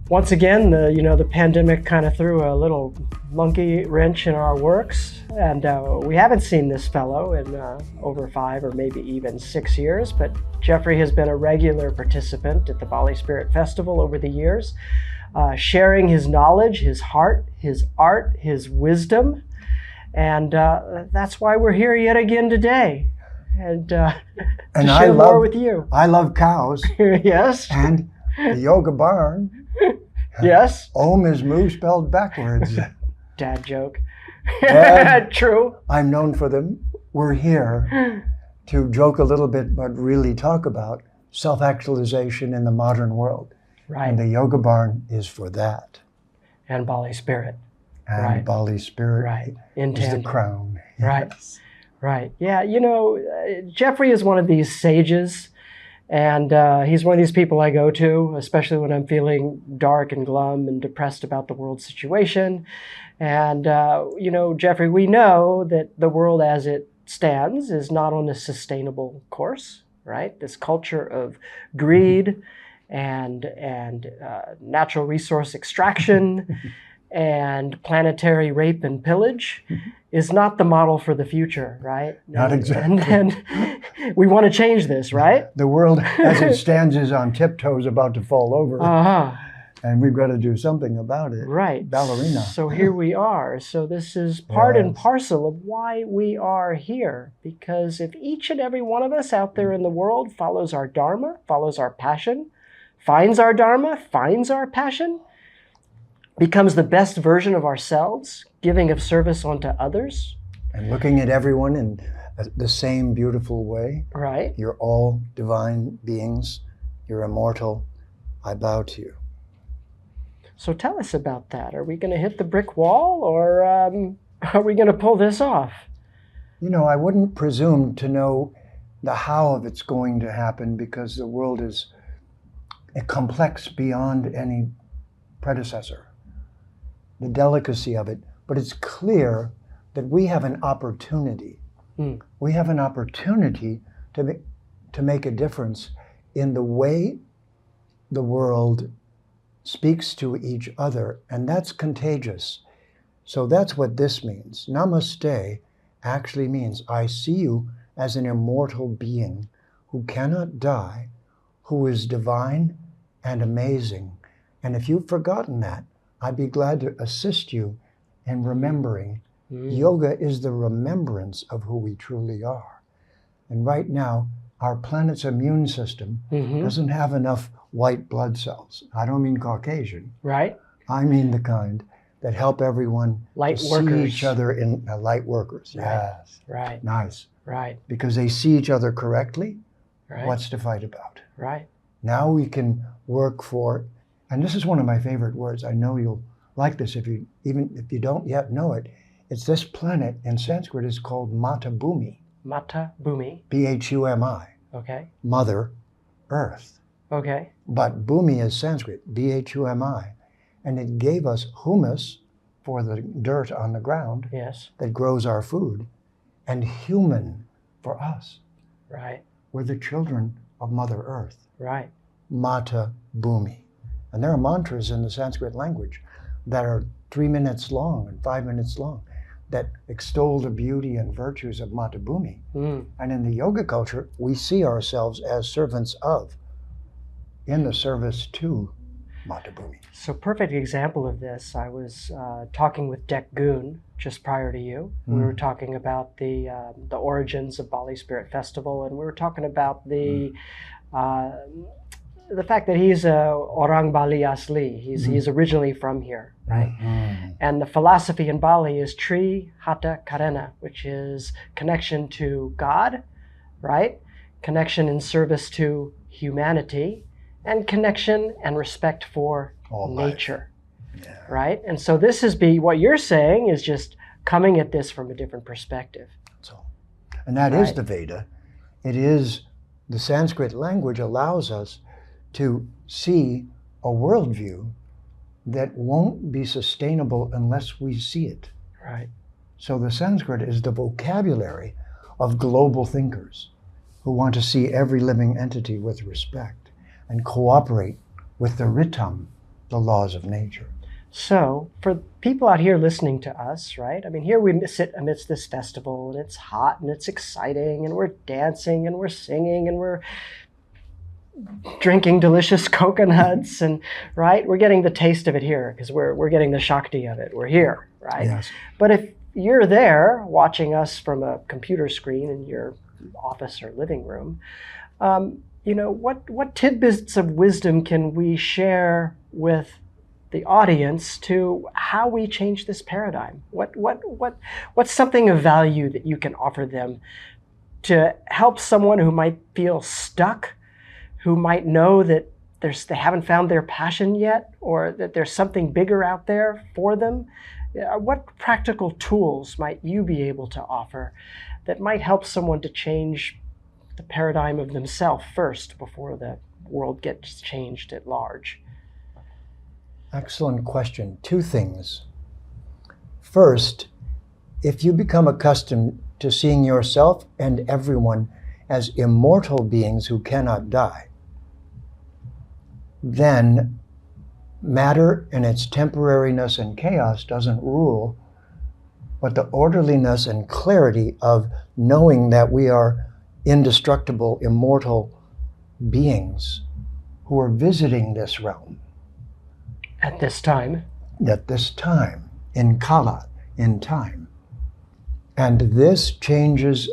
Once again, the pandemic kind of threw a little monkey wrench in our works, and we haven't seen this fellow in over 5 or maybe even 6 years, but Jeffrey has been a regular participant at the Bali Spirit Festival over the years, sharing his knowledge, his heart, his art, his wisdom, and that's why we're here yet again today, and to share more with you. I love cows. Yes. And the yoga barn. Yes. Om is moo spelled backwards. Dad joke. Dad, true. I'm known for them. We're here to joke a little bit, but really talk about self-actualization in the modern world. Right. And the yoga barn is for that. And Bali Spirit. And right. Bali Spirit right. In is tandem. the crown. Right. Yes. Right. Yeah. Jeffrey is one of these sages. And he's one of these people I go to, especially when I'm feeling dark and glum and depressed about the world situation. And, Jeffrey, we know that the world as it stands is not on a sustainable course, right? This culture of greed and natural resource extraction and planetary rape and pillage is not the model for the future, right? Not exactly. And we want to change this, right? The world as it stands is on tiptoes about to fall over. Uh-huh. And we've got to do something about it. Right. Ballerina. So here we are. So this is part and parcel of why we are here. Because if each and every one of us out there in the world follows our Dharma, follows our passion, finds our Dharma, finds our passion, becomes the best version of ourselves, giving of service onto others. And looking at everyone in the same beautiful way. Right. You're all divine beings. You're immortal. I bow to you. So tell us about that. Are we going to hit the brick wall, or are we going to pull this off? I wouldn't presume to know the how of it's going to happen, because the world is complex beyond any predecessor. The delicacy of it, but it's clear that we have an opportunity. We have an opportunity to make a difference in the way the world speaks to each other, and that's contagious. So that's what this means. Namaste actually means I see you as an immortal being who cannot die, who is divine and amazing. And if you've forgotten that, I'd be glad to assist you in remembering. Yoga is the remembrance of who we truly are. And right now, our planet's immune system doesn't have enough white blood cells. I don't mean Caucasian. Right. I mean the kind that help everyone see each other in light workers. Right. Yes. Right. Nice. Right. Because they see each other correctly. Right. What's to fight about? Right. Now we can work for, and this is one of my favorite words. I know you'll like this even if you don't yet know it. It's this planet in Sanskrit is called Mata Bhumi. Mata Bhumi. Bhumi. Okay. Mother Earth. Okay. But Bhumi is Sanskrit, Bhumi. And it gave us humus for the dirt on the ground. Yes. That grows our food, and human for us. Right. We're the children of Mother Earth. Right. Mata Bhumi. And there are mantras in the Sanskrit language that are 3 minutes long and 5 minutes long that extol the beauty and virtues of Mata Bhumi. And in the yoga culture, we see ourselves as servants of, in the service to Mata Bhumi. So perfect example of this, I was talking with Dek Goon just prior to you. We were talking about the origins of Bali Spirit Festival, and we were talking about the fact that he's Orang Bali Asli. He's originally from here, right? And the philosophy in Bali is Tri Hatha Karena, which is connection to God, right? Connection in service to humanity, and connection and respect for all nature, right? And so this is what you're saying is just coming at this from a different perspective. That's all. And that is the Veda. It is the Sanskrit language allows us to see a worldview that won't be sustainable unless we see it. Right. So the Sanskrit is the vocabulary of global thinkers who want to see every living entity with respect and cooperate with the ritam, the laws of nature. So, for people out here listening to us, right? I mean, here we sit amidst this festival, and it's hot, and it's exciting, and we're dancing, and we're singing, and we're drinking delicious coconuts, and right, we're getting the taste of it here because we're getting the Shakti of it. We're here, right? Yes. But if you're there watching us from a computer screen in your office or living room, what tidbits of wisdom can we share with the audience to how we change this paradigm? What's something of value that you can offer them to help someone who might feel stuck, who might know that they haven't found their passion yet, or that there's something bigger out there for them? What practical tools might you be able to offer that might help someone to change the paradigm of themselves first before the world gets changed at large? Excellent question. Two things. First, if you become accustomed to seeing yourself and everyone as immortal beings who cannot die, then matter and its temporariness and chaos doesn't rule, but the orderliness and clarity of knowing that we are indestructible, immortal beings who are visiting this realm. At this time, in Kala, in time. And this changes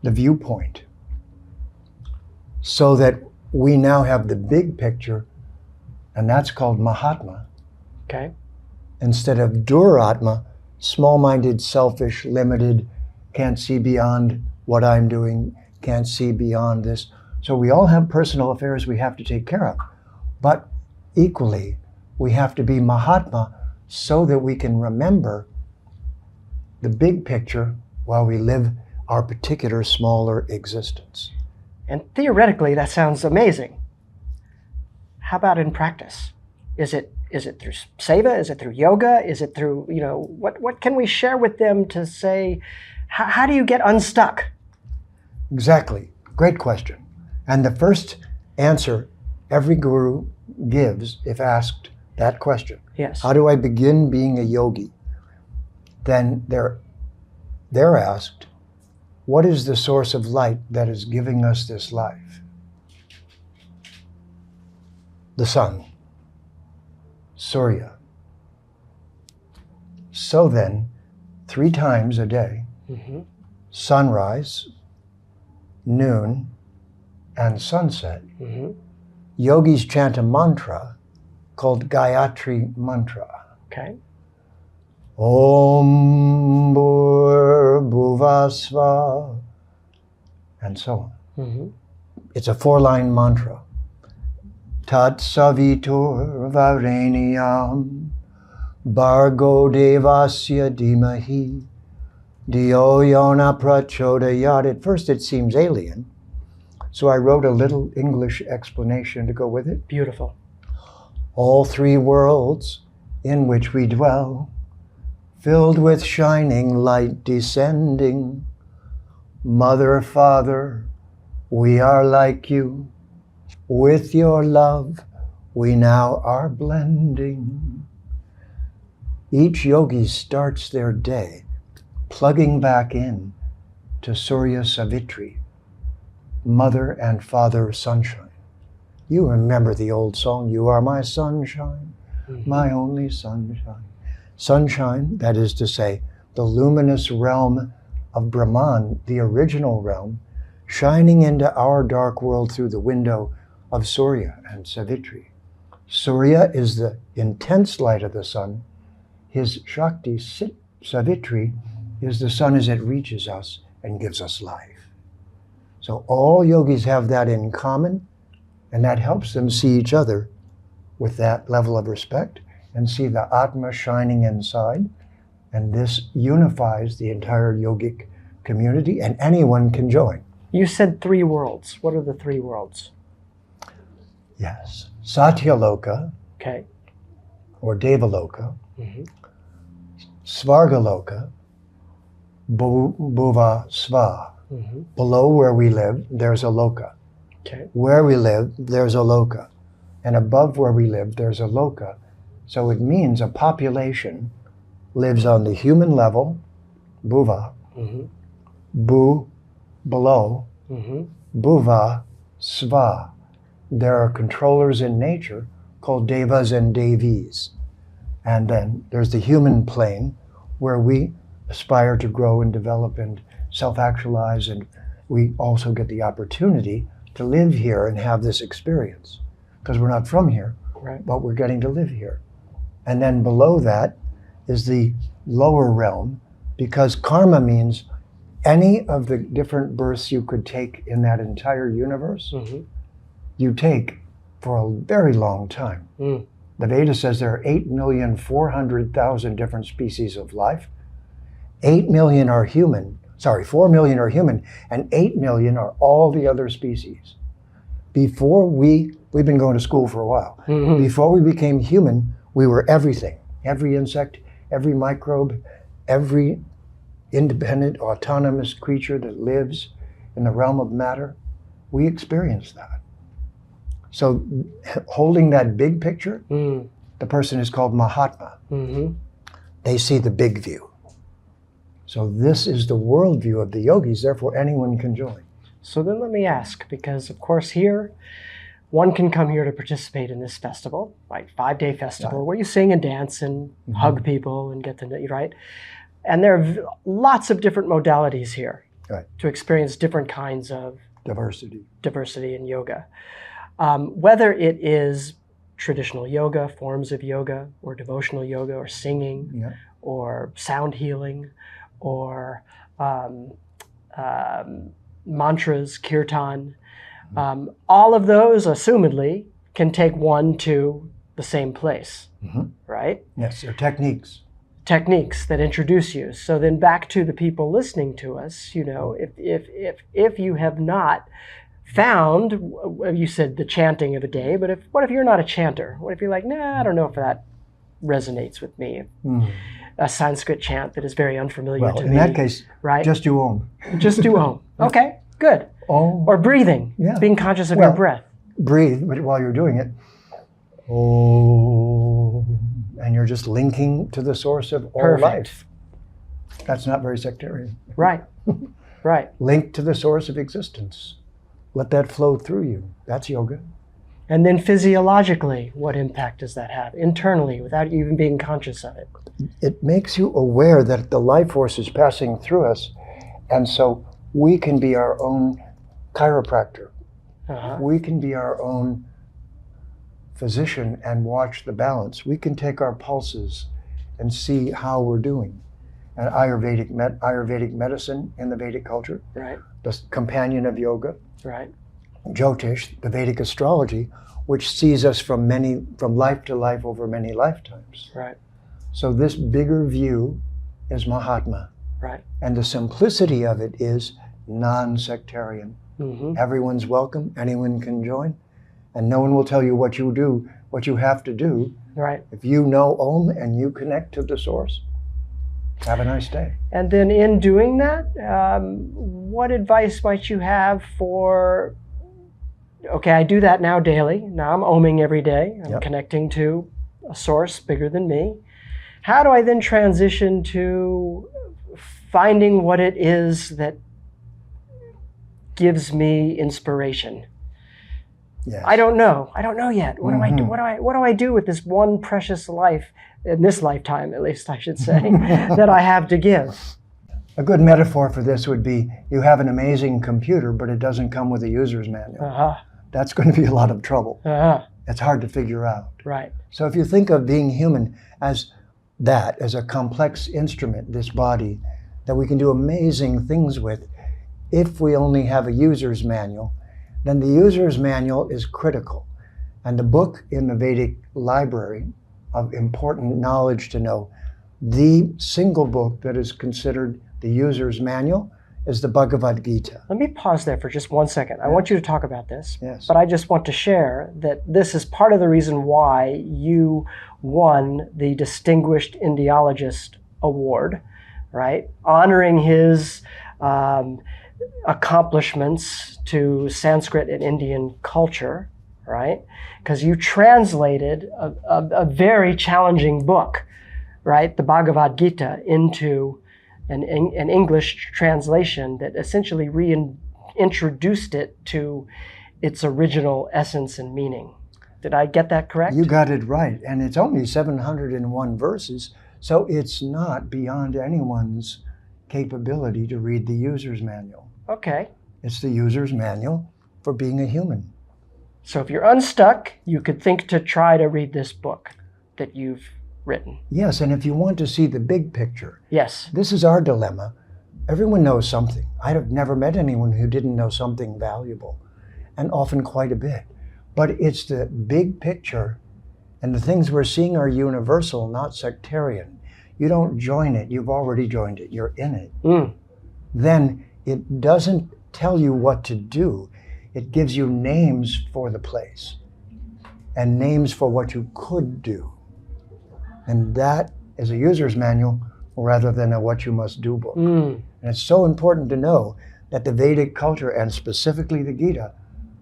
the viewpoint so that we now have the big picture, and that's called Mahatma. Okay. Instead of Duratma, small-minded, selfish, limited, can't see beyond what I'm doing, can't see beyond this. So we all have personal affairs we have to take care of. But equally, we have to be Mahatma so that we can remember the big picture while we live our particular smaller existence. And theoretically, that sounds amazing. How about in practice? Is it through seva? Is it through yoga? Is it through, what can we share with them to say, how do you get unstuck? Exactly. Great question. And the first answer every guru gives, if asked that question, yes, how do I begin being a yogi? Then they're asked, what is the source of light that is giving us this life? The sun, Surya. So then, 3 times a day, sunrise, noon, and sunset, yogis chant a mantra called Gayatri Mantra. Okay. Om Bhuvasva, and so on. It's a 4-line mantra. Tat Savitur Vareniyam Bhargo Devasya Dhimahi Dio Yona Prachodayat. At first it seems alien, so I wrote a little English explanation to go with it. Beautiful. All 3 worlds in which we dwell, filled with shining light descending. Mother, Father, we are like you. With your love, we now are blending. Each yogi starts their day plugging back in to Surya Savitri, Mother and Father Sunshine. You remember the old song, you are my sunshine, my only sunshine. Sunshine, that is to say, the luminous realm of Brahman, the original realm, shining into our dark world through the window of Surya and Savitri. Surya is the intense light of the sun. His Shakti, Savitri, is the sun as it reaches us and gives us life. So all yogis have that in common, and that helps them see each other with that level of respect and see the Atma shining inside. And this unifies the entire yogic community, and anyone can join. You said 3 worlds. What are the 3 worlds? Yes. Satyaloka, okay, or Devaloka, Svargaloka, Bhuva Sva. Below where we live, there's a loka. Okay. Where we live, there's a loka. And above where we live, there's a loka. So it means a population lives on the human level, bhuva, bhu, below, bhuva, sva. There are controllers in nature called devas and devis. And then there's the human plane where we aspire to grow and develop and self-actualize, and we also get the opportunity to live here and have this experience because we're not from here, right, but we're getting to live here. And then below that is the lower realm, because karma means any of the different births you could take in that entire universe, you take for a very long time. The Veda says there are 8,400,000 different species of life. 8 million are human, 4 million are human, and 8 million are all the other species. Before we've been going to school for a while. Before we became human, we were everything. Every insect, every microbe, every independent, autonomous creature that lives in the realm of matter, we experienced that. So holding that big picture, the person is called Mahatma. They see the big view. So this is the worldview of the yogis, therefore anyone can join. So then let me ask, because of course here, one can come here to participate in this festival, right? 5-day festival, where you sing and dance and hug people and get to know you, right? And there are lots of different modalities here to experience different kinds of diversity in yoga. Whether it is traditional yoga, forms of yoga, or devotional yoga, or singing, or sound healing, or mantras, kirtan, all of those, assumedly, can take one to the same place, right? Yes, they're techniques. Techniques that introduce you. So then back to the people listening to us, you know, if you have not found, you said the chanting of a day, but what if you're not a chanter? What if you're like, nah, I don't know if that resonates with me. A Sanskrit chant that is very unfamiliar to me. In that case, right? Just do Om. Just do Om. Okay, good. Om. Or breathing, being conscious of your breath. Breathe, but while you're doing it, Om, and you're just linking to the source of all life. That's not very sectarian. Right, right. Link to the source of existence. Let that flow through you. That's yoga. And then physiologically, what impact does that have internally without you even being conscious of it? It makes you aware that the life force is passing through us, and so we can be our own chiropractor. We can be our own physician and watch the balance. We can take our pulses and see how we're doing. And Ayurvedic medicine in the Vedic culture, the companion of yoga, Jyotish, the Vedic astrology, which sees us from life to life over many lifetimes. So this bigger view is Mahatma. And the simplicity of it is non-sectarian. Everyone's welcome, anyone can join, and no one will tell you what you have to do. If you know Om and you connect to the source, have a nice day. And then in doing that, what advice might you have for, okay, I do that now daily. Now I'm oming every day. I'm connecting to a source bigger than me. How do I then transition to finding what it is that gives me inspiration? I don't know. I don't know yet. What do I do? What do I do with this one precious life, in this lifetime, at least I should say, that I have to give? A good metaphor for this would be, you have an amazing computer, but it doesn't come with a user's manual. That's going to be a lot of trouble. It's hard to figure out. So if you think of being human as a complex instrument, this body, that we can do amazing things with, if we only have a user's manual, then the user's manual is critical. And the book in the Vedic library of important knowledge to know, the single book that is considered the user's manual is the Bhagavad Gita. Let me pause there for just 1 second. I want you to talk about this, but I just want to share that this is part of the reason why you won the Distinguished Indiologist Award, honoring his accomplishments to Sanskrit and Indian culture, right? Because you translated a very challenging book, right? The Bhagavad Gita into an English translation that essentially reintroduced it to its original essence and meaning. Did I get that correct? You got it right. And it's only 701 verses, so it's not beyond anyone's capability to read the user's manual. Okay. It's the user's manual for being a human. So if you're unstuck, you could think to try to read this book that you've written. Yes, and if you want to see the big picture, Yes. this is our dilemma. Everyone knows something. I've never met anyone who didn't know something valuable, and often quite a bit. But it's the big picture, and the things we're seeing are universal, not sectarian. You don't join it, you've already joined it, you're in it. Then it doesn't tell you what to do. It gives you names for the place and names for what you could do. And that is a user's manual rather than a what you must do book. And it's so important to know that the Vedic culture, and specifically the Gita,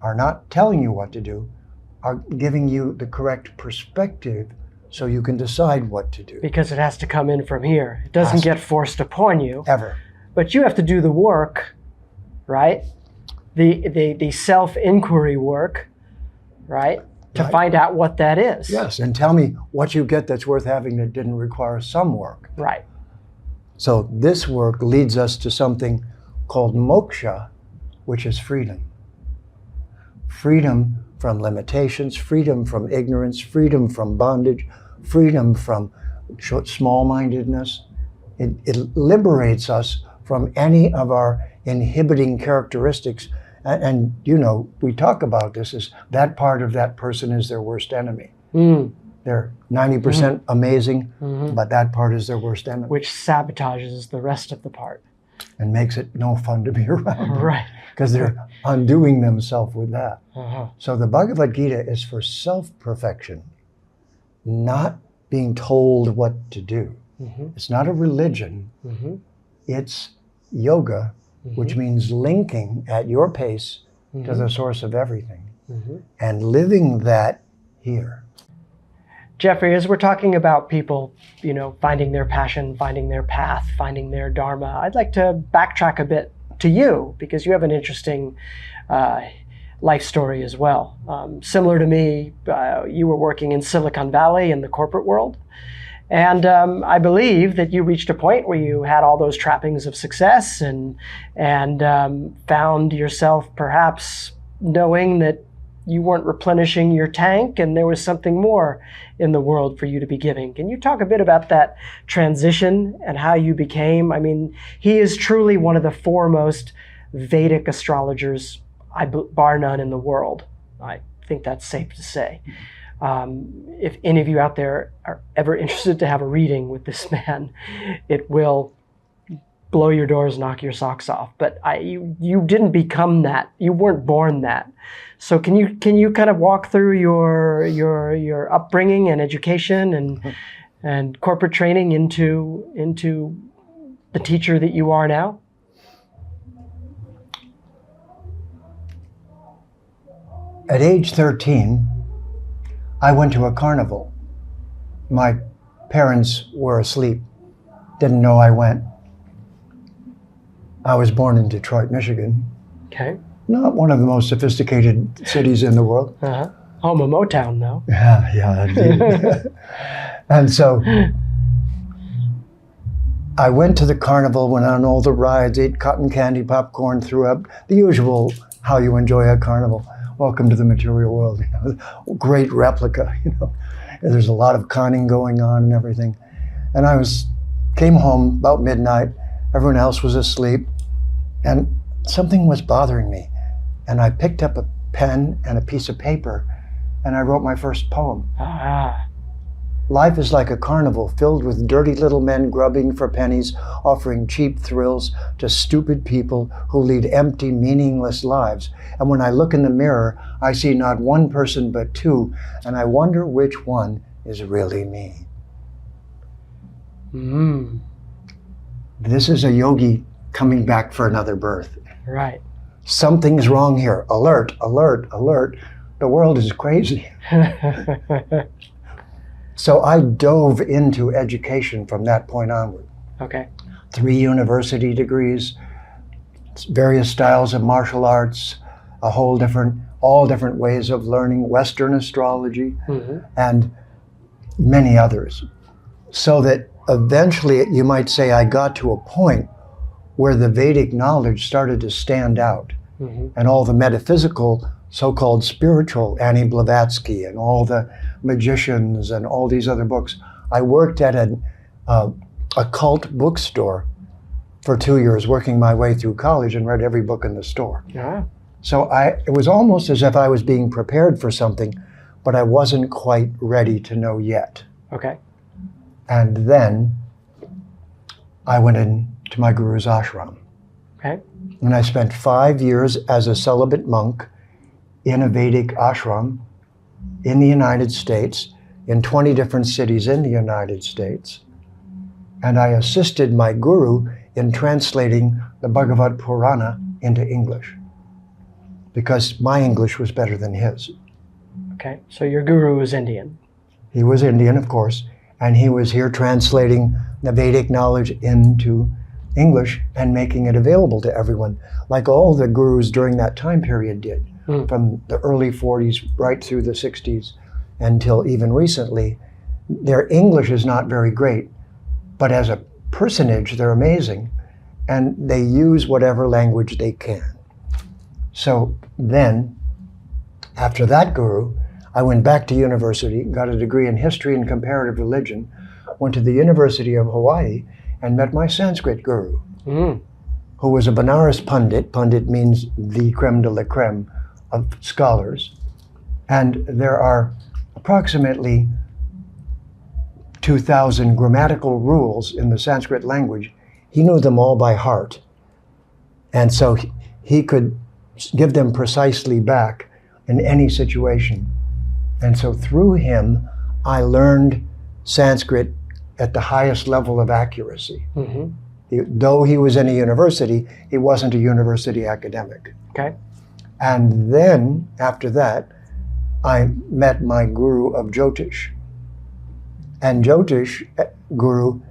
are not telling you what to do, are giving you the correct perspective so you can decide what to do. Because it has to come in from here. It doesn't get forced upon you. Ever. But you have to do the work, right? The self-inquiry work, right? To find out what that is. Yes, and tell me what you get that's worth having that didn't require some work. Right. So this work leads us to something called moksha, which is freedom. Freedom from limitations, freedom from ignorance, freedom from bondage, freedom from small-mindedness. It liberates us from any of our inhibiting characteristics. And you know, we talk about this as that part of that person is their worst enemy. They're 90% amazing, but that part is their worst enemy. Which sabotages the rest of the part. And makes it no fun to be around. Right. Because they're undoing themselves with that. So the Bhagavad Gita is for self-perfection, not being told what to do. It's not a religion. It's yoga, which means linking at your pace to the source of everything and living that here. Jeffrey, as we're talking about people, you know, finding their passion, finding their path, finding their Dharma, I'd like to backtrack a bit to you because you have an interesting life story as well. Similar to me, you were working in Silicon Valley in the corporate world. And I believe that you reached a point where you had all those trappings of success and found yourself perhaps knowing that you weren't replenishing your tank and there was something more in the world for you to be giving. Can you talk a bit about that transition and how you became? I mean, he is truly one of the foremost Vedic astrologers, bar none, in the world. I think that's safe to say. If any of you out there are ever interested to have a reading with this man, it will blow your doors, knock your socks off. But you didn't become that. You weren't born that. So can you kind of walk through your upbringing and education and corporate training into the teacher that you are now? At age 13, I went to a carnival. My parents were asleep, didn't know I went. I was born in Detroit, Michigan. Okay. Not one of the most sophisticated cities in the world. Home of Motown, though. Yeah, indeed. And so I went to the carnival, went on all the rides, ate cotton candy, popcorn, threw up, the usual how you enjoy a carnival. Welcome to the material world. You know, great replica. You know, there's a lot of conning going on and everything. And I came home about midnight. Everyone else was asleep, and something was bothering me. And I picked up a pen and a piece of paper, and I wrote my first poem. Life is like a carnival filled with dirty little men grubbing for pennies, offering cheap thrills to stupid people who lead empty, meaningless lives. And when I look in the mirror, I see not one person but two, and I wonder which one is really me. This is a yogi coming back for another birth. Right. Something's wrong here. Alert, alert, alert. the world is crazy. So I dove into education from that point onward. Okay. 3 university degrees, various styles of martial arts, all different ways of learning Western astrology, and many others. So that eventually, you might say, I got to a point where the Vedic knowledge started to stand out. And all the metaphysical, so-called spiritual, Annie Blavatsky and all the magicians and all these other books. I worked at an occult bookstore for 2 years, working my way through college, and read every book in the store. Yeah. So it was almost as if I was being prepared for something, but I wasn't quite ready to know yet. Okay. And then I went into my guru's ashram. Okay. And I spent 5 years as a celibate monk in a Vedic ashram in the United States, in 20 different cities in the United States. And I assisted my guru in translating the Bhagavad Purana into English, because my English was better than his. Okay, so your guru was Indian. He was Indian, of course, and he was here translating the Vedic knowledge into English and making it available to everyone, like all the gurus during that time period did, from the early 40s right through the 60s until even recently. Their English is not very great, but as a personage, they're amazing, and they use whatever language they can. So then, after that guru, I went back to university, got a degree in history and comparative religion, went to the University of Hawaii, and met my Sanskrit guru, who was a Benares Pandit. Pandit means the creme de la creme of scholars. And there are approximately 2,000 grammatical rules in the Sanskrit language. He knew them all by heart. And so he could give them precisely back in any situation. And so through him, I learned Sanskrit at the highest level of accuracy. Though he was in a university, he wasn't a university academic. Okay. And then, after that, I met my guru of Jyotish. And Jyotish guru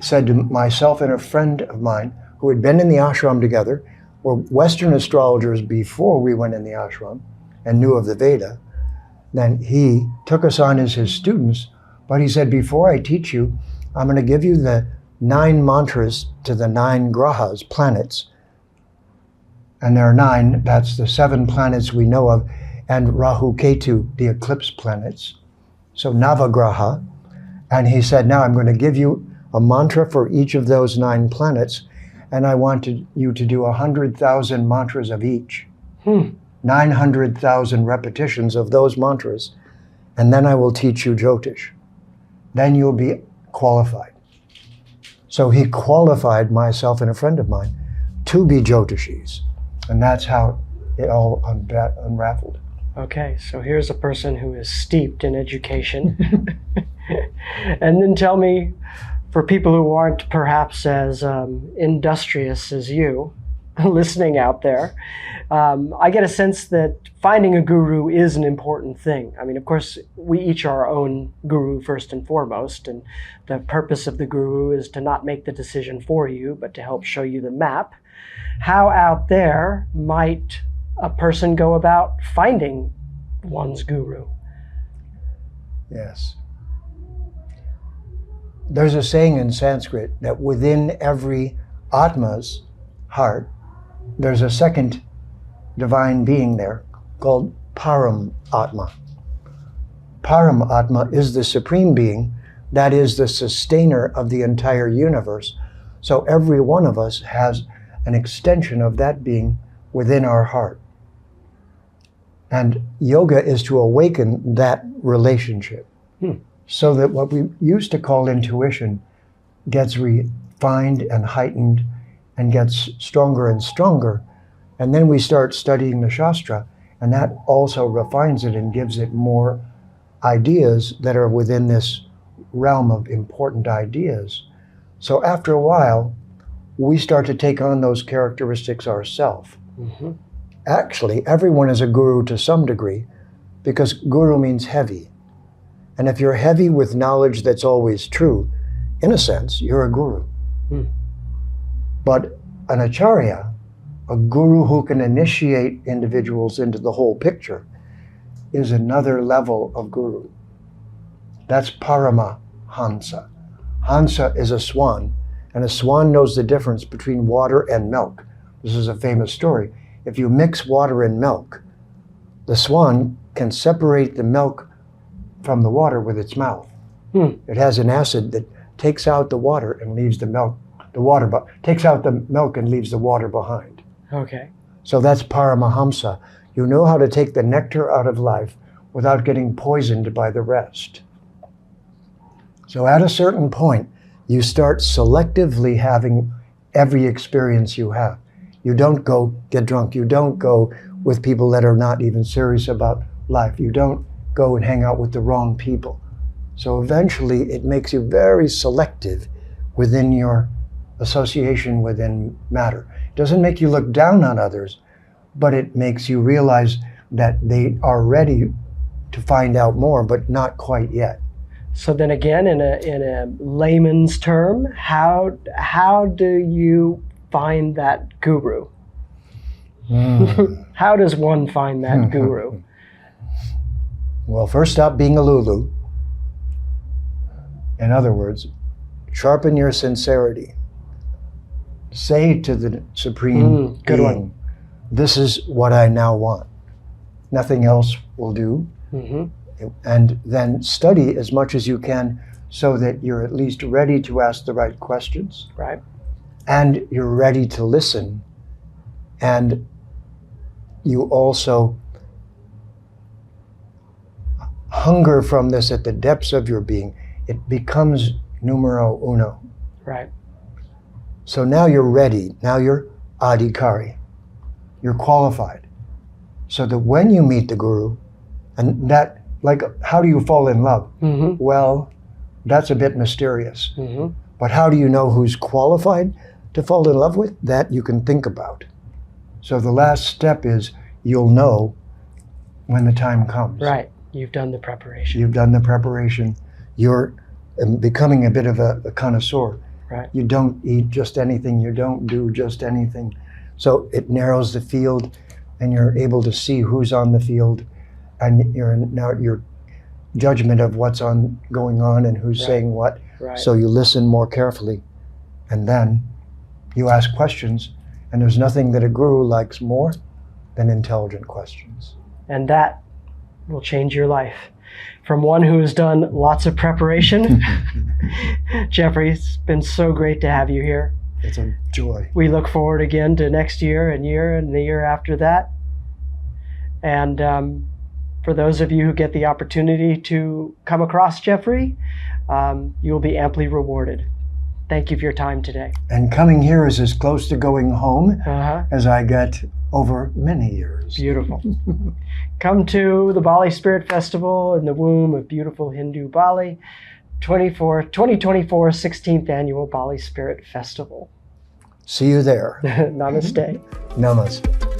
said to myself and a friend of mine who had been in the ashram together, were Western astrologers before we went in the ashram and knew of the Veda. Then he took us on as his students, but he said, before I teach you, I'm going to give you the 9 mantras to the 9 grahas, planets. And there are 9, that's the 7 planets we know of, and Rahu Ketu, the eclipse planets. So Navagraha. And he said, now I'm going to give you a mantra for each of those 9 planets, and I want you to do 100,000 mantras of each. 900,000 repetitions of those mantras, and then I will teach you Jyotish. Then you'll be qualified. So he qualified myself and a friend of mine to be Jyotishis. And that's how it all unraveled. Okay, so here's a person who is steeped in education. And then tell me, for people who aren't perhaps as industrious as you, listening out there, I get a sense that finding a guru is an important thing. I mean, of course, we each are our own guru first and foremost, and the purpose of the guru is to not make the decision for you, but to help show you the map. How out there might a person go about finding one's guru? Yes. There's a saying in Sanskrit that within every Atma's heart, there's a second divine being there called Param Atma. Param Atma is the supreme being that is the sustainer of the entire universe. So every one of us has an extension of that being within our heart. And yoga is to awaken that relationship so that what we used to call intuition gets refined and heightened and gets stronger and stronger. And then we start studying the Shastra, and that also refines it and gives it more ideas that are within this realm of important ideas. So after a while, we start to take on those characteristics ourselves. Actually, everyone is a guru to some degree, because guru means heavy. And if you're heavy with knowledge that's always true, in a sense, you're a guru. But an acharya, a guru who can initiate individuals into the whole picture, is another level of guru. That's Paramahansa. Hansa is a swan, and a swan knows the difference between water and milk. This is a famous story. If you mix water and milk, the swan can separate the milk from the water with its mouth. It has an acid that takes out the water and leaves the milk, takes out the milk and leaves the water behind. Okay. So that's Paramahamsa. You know how to take the nectar out of life without getting poisoned by the rest. So at a certain point, you start selectively having every experience you have. You don't go get drunk. You don't go with people that are not even serious about life. You don't go and hang out with the wrong people. So eventually it makes you very selective within your association within matter. It doesn't make you look down on others, but it makes you realize that they are ready to find out more, but not quite yet. So then again, in a layman's term, how do you find that guru? How does one find that guru? Well, first stop being a Lulu. In other words, sharpen your sincerity. Say to the Supreme Being, this is what I now want. Nothing else will do. And then study as much as you can so that you're at least ready to ask the right questions. Right. And you're ready to listen. And you also hunger from this at the depths of your being. It becomes numero uno. Right. So now you're ready. Now you're adhikari. You're qualified. So that when you meet the guru, and that, like, how do you fall in love? Well, that's a bit mysterious. But how do you know who's qualified to fall in love with? That you can think about. So the last step is you'll know when the time comes. Right. You've done the preparation. You've done the preparation. You're becoming a bit of a connoisseur. Right. You don't eat just anything. You don't do just anything. So it narrows the field, and you're able to see who's on the field, and your judgment of what's going on and who's saying what. Right. So you listen more carefully, and then you ask questions. And there's nothing that a guru likes more than intelligent questions. And that will change your life. From one who has done lots of preparation, Jeffrey, it's been so great to have you here. It's a joy. We look forward again to next year and the year after that. And for those of you who get the opportunity to come across Jeffrey, you will be amply rewarded. Thank you for your time today. And coming here is as close to going home as I get over many years. Beautiful. Come to the Bali Spirit Festival in the womb of beautiful Hindu Bali, 2024 16th Annual Bali Spirit Festival. See you there. Namaste. Namaste.